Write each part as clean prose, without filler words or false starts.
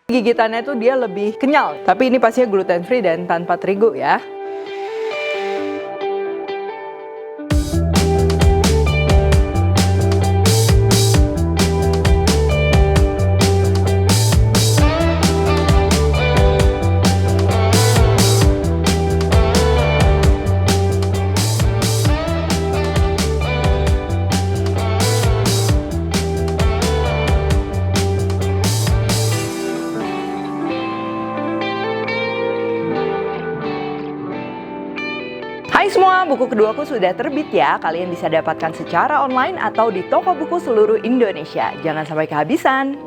Gigitannya tuh dia lebih kenyal. Tapi ini pastinya gluten free dan tanpa terigu ya. Hai semua, buku keduaku sudah terbit ya. Kalian bisa dapatkan secara online atau di toko buku seluruh Indonesia. Jangan sampai kehabisan.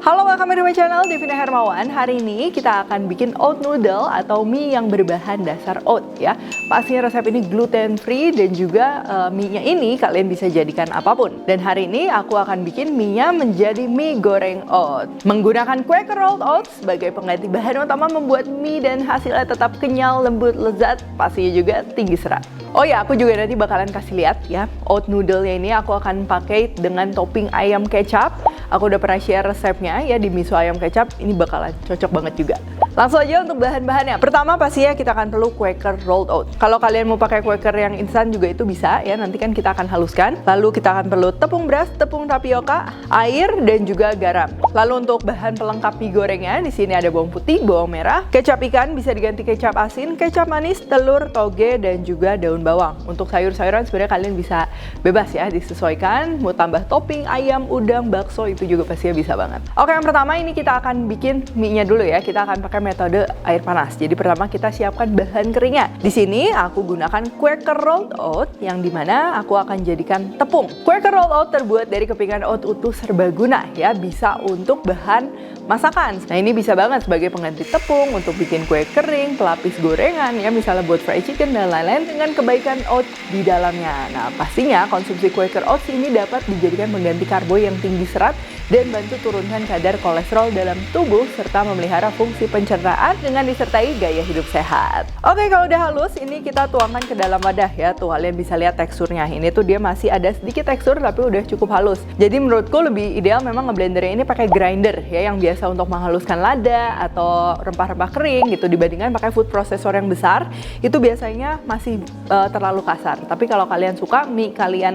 Halo, welcome to my channel, Devina Hermawan. Hari ini kita akan bikin oat noodle atau mie yang berbahan dasar oat ya. Pastinya resep ini gluten free dan juga mie-nya ini kalian bisa jadikan apapun. Dan hari ini aku akan bikin mie-nya menjadi mie goreng oat. Menggunakan Quaker Rolled Oats sebagai pengganti bahan utama membuat mie dan hasilnya tetap kenyal, lembut, lezat, pastinya juga tinggi serat. Oh ya, aku juga nanti bakalan kasih lihat ya, oat noodle-nya ini aku akan pakai dengan topping ayam kecap. Aku udah pernah share resepnya ya di miso ayam kecap, ini bakalan cocok banget juga. Langsung aja untuk bahan-bahannya. Pertama pastinya kita akan perlu Quaker Rolled Oats. Kalau kalian mau pakai Quaker yang instan juga itu bisa ya, nanti kan kita akan haluskan. Lalu kita akan perlu tepung beras, tepung tapioka, air, dan juga garam. Lalu untuk bahan pelengkap mie gorengnya, di sini ada bawang putih, bawang merah, kecap ikan bisa diganti kecap asin, kecap manis, telur, toge, dan juga daun bawang. Untuk sayur-sayuran sebenarnya kalian bisa bebas ya, disesuaikan. Mau tambah topping ayam, udang, bakso itu juga pastinya bisa banget. Oke, yang pertama ini kita akan bikin mie-nya dulu ya. Kita akan pakai metode air panas. Jadi pertama kita siapkan bahan keringnya. Di sini aku gunakan Quaker Rolled Oats yang dimana aku akan jadikan tepung. Quaker Rolled Oats terbuat dari kepingan oat utuh serbaguna ya, bisa untuk bahan masakan. Nah ini bisa banget sebagai pengganti tepung untuk bikin kue kering, pelapis gorengan ya, misalnya buat fried chicken dan lain-lain dengan kebaikan oat di dalamnya. Nah pastinya konsumsi Quaker Oats ini dapat dijadikan pengganti karbo yang tinggi serat dan bantu turunkan kadar kolesterol dalam tubuh serta memelihara fungsi pencernaan dengan disertai gaya hidup sehat. Oke, kalau udah halus ini kita tuangkan ke dalam wadah ya. Tuh kalian bisa lihat teksturnya. Ini tuh dia masih ada sedikit tekstur tapi udah cukup halus. Jadi menurutku lebih ideal memang ngeblendernya ini pakai grinder ya, yang biasa untuk menghaluskan lada atau rempah-rempah kering gitu, dibandingkan pakai food processor yang besar. Itu biasanya masih terlalu kasar. Tapi kalau kalian suka mie kalian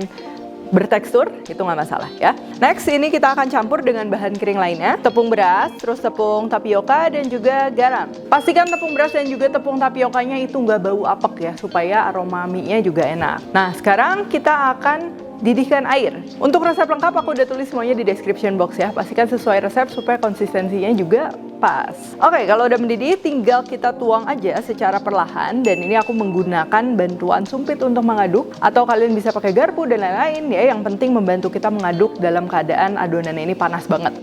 bertekstur, itu nggak masalah ya. Next, ini kita akan campur dengan bahan kering lainnya. Tepung beras, terus tepung tapioka, dan juga garam. Pastikan tepung beras dan juga tepung tapiokanya itu nggak bau apek ya, supaya aroma mie-nya juga enak. Nah, sekarang kita akan didihkan air. Untuk resep lengkap aku udah tulis semuanya di description box ya. Pastikan sesuai resep supaya konsistensinya juga pas. Oke, kalau udah mendidih tinggal kita tuang aja secara perlahan, dan ini aku menggunakan bantuan sumpit untuk mengaduk atau kalian bisa pakai garpu dan lain-lain ya. Yang penting membantu kita mengaduk dalam keadaan adonannya ini panas banget.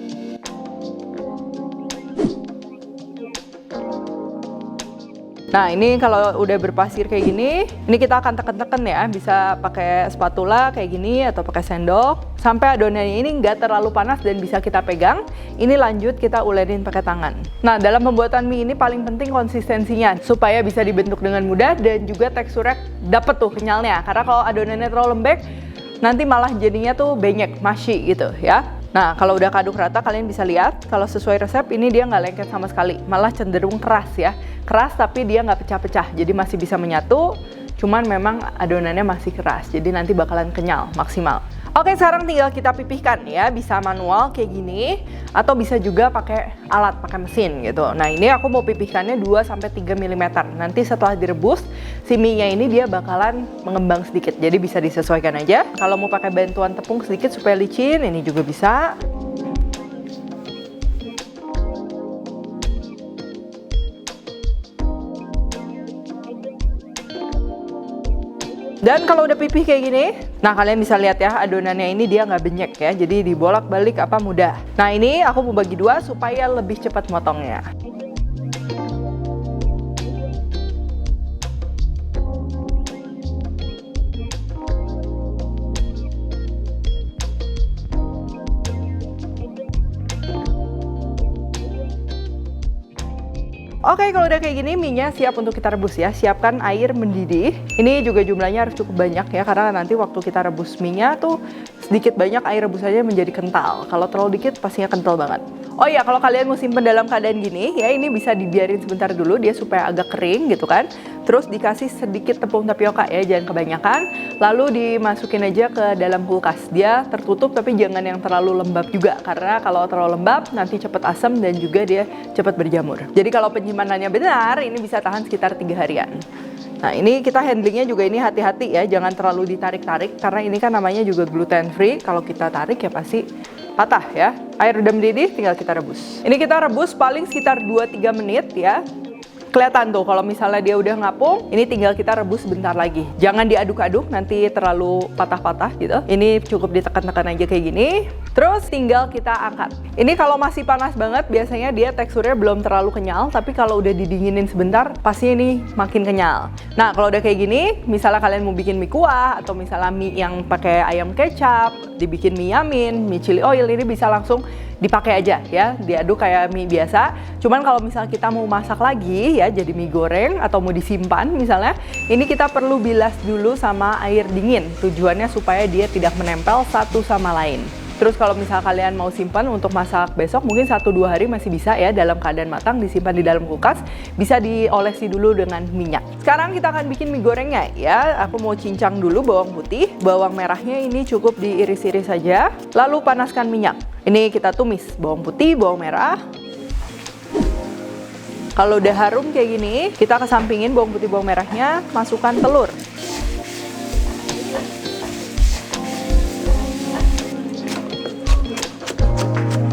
Nah ini kalau udah berpasir kayak gini, ini kita akan tekan-tekan ya, bisa pakai spatula kayak gini atau pakai sendok sampai adonannya ini nggak terlalu panas dan bisa kita pegang. Ini lanjut kita ulenin pakai tangan. Nah dalam pembuatan mie ini paling penting konsistensinya supaya bisa dibentuk dengan mudah dan juga teksturnya dapet tuh kenyalnya. Karena kalau adonannya terlalu lembek, nanti malah jadinya tuh benyek, mushy gitu ya. Nah kalau udah kaduk rata kalian bisa lihat kalau sesuai resep ini dia nggak lengket sama sekali, malah cenderung keras ya. Keras tapi dia nggak pecah-pecah, jadi masih bisa menyatu, cuman memang adonannya masih keras, jadi nanti bakalan kenyal maksimal. Oke, sekarang tinggal kita pipihkan ya, bisa manual kayak gini atau bisa juga pakai alat, pakai mesin gitu. Nah ini aku mau pipihkannya 2-3 mm. Nanti setelah direbus si mie-nya ini dia bakalan mengembang sedikit, jadi bisa disesuaikan aja. Kalau mau pakai bantuan tepung sedikit supaya licin, ini juga bisa. Dan kalau udah pipih kayak gini, nah kalian bisa lihat ya adonannya ini dia nggak benyek ya, jadi dibolak-balik apa mudah. Nah ini aku mau bagi dua supaya lebih cepat motongnya. Oke, kalau udah kayak gini mie-nya siap untuk kita rebus ya. Siapkan air mendidih. Ini juga jumlahnya harus cukup banyak ya, karena nanti waktu kita rebus mie-nya tuh sedikit banyak air rebusannya menjadi kental. Kalau terlalu dikit pastinya kental banget. Oh iya, kalau kalian mau simpen dalam keadaan gini, ya ini bisa dibiarin sebentar dulu dia supaya agak kering gitu kan. Terus dikasih sedikit tepung tapioka ya, jangan kebanyakan. Lalu dimasukin aja ke dalam kulkas. Dia tertutup tapi jangan yang terlalu lembab juga, karena kalau terlalu lembab nanti cepet asam dan juga dia cepet berjamur. Jadi kalau penyimpanannya benar, ini bisa tahan sekitar 3 harian. Nah ini kita handlingnya juga ini hati-hati ya, jangan terlalu ditarik-tarik karena ini kan namanya juga gluten free. Kalau kita tarik ya pasti patah ya. Air udah mendidih, tinggal kita rebus. Ini kita rebus paling sekitar 2-3 menit ya. Kelihatan tuh kalau misalnya dia udah ngapung, ini tinggal kita rebus sebentar lagi. Jangan diaduk-aduk, nanti terlalu patah-patah gitu. Ini cukup ditekan-tekan aja kayak gini. Terus tinggal kita angkat. Ini kalau masih panas banget, biasanya dia teksturnya belum terlalu kenyal. Tapi kalau udah didinginin sebentar, pasti ini makin kenyal. Nah kalau udah kayak gini, misalnya kalian mau bikin mie kuah, atau misalnya mie yang pakai ayam kecap, dibikin mie yamin, mie chili oil, ini bisa langsung dipakai aja ya, diaduk kayak mie biasa. Cuman kalau misalnya kita mau masak lagi ya, jadi mie goreng atau mau disimpan misalnya, ini kita perlu bilas dulu sama air dingin. Tujuannya supaya dia tidak menempel satu sama lain. Terus kalau misalnya kalian mau simpan untuk masak besok, mungkin 1-2 hari masih bisa ya dalam keadaan matang, disimpan di dalam kulkas. Bisa diolesi dulu dengan minyak. Sekarang kita akan bikin mie gorengnya ya. Aku mau cincang dulu bawang putih. Bawang merahnya ini cukup diiris-iris saja. Lalu panaskan minyak. Ini kita tumis bawang putih, bawang merah. Kalau udah harum kayak gini, kita kesampingin bawang putih, bawang merahnya, masukkan telur.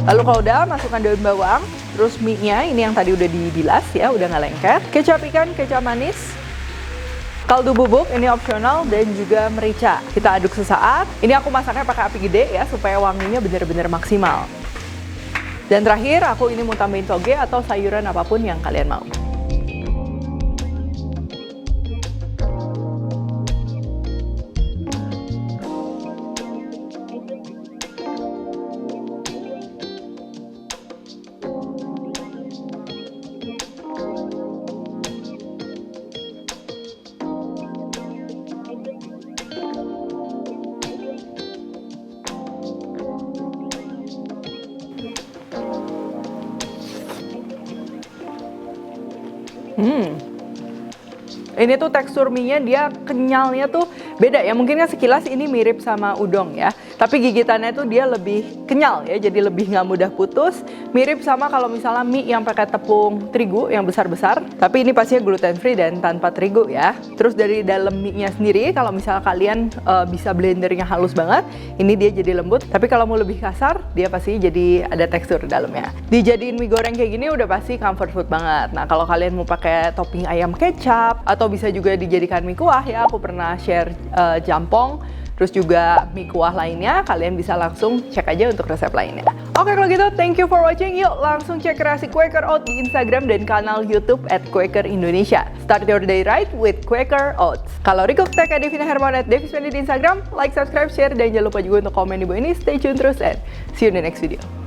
Lalu kalau udah, masukkan daun bawang, terus mie-nya ini yang tadi udah dibilas ya, udah nggak lengket. Kecap ikan, kecap manis, kaldu bubuk, ini opsional, dan juga merica. Kita aduk sesaat. Ini aku masaknya pakai api gede ya, supaya wanginya benar-benar maksimal. Dan terakhir, aku ini mau tambahin toge atau sayuran apapun yang kalian mau. Ini tuh tekstur mie-nya dia kenyalnya tuh beda ya. Mungkin kan sekilas ini mirip sama udang ya. Tapi gigitannya tuh dia lebih kenyal ya. Jadi lebih nggak mudah putus. Mirip sama kalau misalnya mie yang pakai tepung terigu yang besar-besar. Tapi ini pastinya gluten free dan tanpa terigu ya. Terus dari dalam mie-nya sendiri, kalau misalnya kalian bisa blendernya halus banget, ini dia jadi lembut. Tapi kalau mau lebih kasar, dia pasti jadi ada tekstur di dalamnya. Dijadiin mie goreng kayak gini udah pasti comfort food banget. Nah kalau kalian mau pakai topping ayam kecap atau bisa juga dijadikan mie kuah ya, aku pernah share jampong, terus juga mie kuah lainnya, kalian bisa langsung cek aja untuk resep lainnya. Oke kalau gitu, thank you for watching. Yuk langsung cek kreasi Quaker Oats di Instagram dan kanal YouTube @QuakerIndonesia. Start your day right with Quaker Oats. Kalau request tag Devina Hermawan @devismendi di Instagram, like, subscribe, share, dan jangan lupa juga untuk komen di bawah ini. Stay tune terus and see you in the next video.